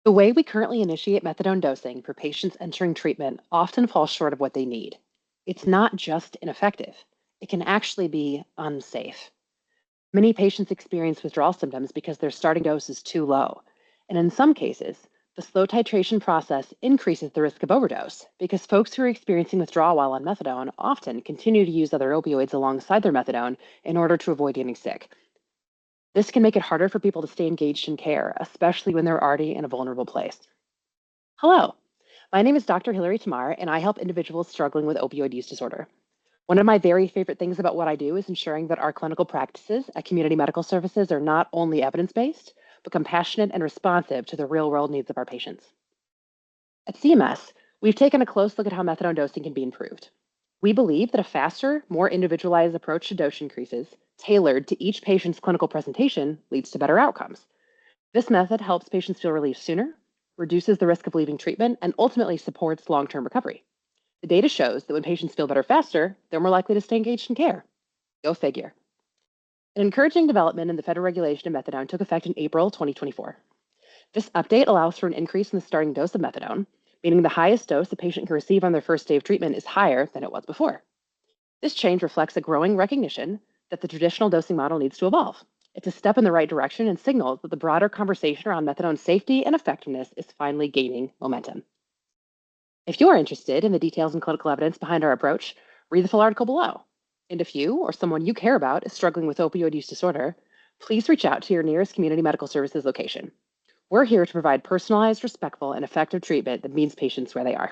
The way we currently initiate methadone dosing for patients entering treatment often falls short of what they need. It's not just ineffective, it can actually be unsafe. Many patients experience withdrawal symptoms because their starting dose is too low. And in some cases, the slow titration process increases the risk of overdose because folks who are experiencing withdrawal while on methadone often continue to use other opioids alongside their methadone in order to avoid getting sick. This can make it harder for people to stay engaged in care, especially when they're already in a vulnerable place. Hello, my name is Dr. Hilary Tamar, and I help individuals struggling with opioid use disorder. One of my very favorite things about what I do is ensuring that our clinical practices at community medical services are not only evidence based, but compassionate and responsive to the real world needs of our patients. At CMS, we've taken a close look at how methadone dosing can be improved. We believe that a faster, more individualized approach to dose increases, tailored to each patient's clinical presentation, leads to better outcomes. This method helps patients feel relief sooner, reduces the risk of leaving treatment, and ultimately supports long term recovery. The data shows that when patients feel better faster, they're more likely to stay engaged in care. Go figure. An encouraging development in the federal regulation of methadone took effect in April 2024. This update allows for an increase in the starting dose of methadone, meaning the highest dose a patient can receive on their first day of treatment is higher than it was before. This change reflects a growing recognition that the traditional dosing model needs to evolve. It's a step in the right direction and signals that the broader conversation around methadone's safety and effectiveness is finally gaining momentum. If you're interested in the details and clinical evidence behind our approach, read the full article below. And if you or someone you care about is struggling with opioid use disorder, please reach out to your nearest community medical services location. We're here to provide personalized, respectful, and effective treatment that meets patients where they are.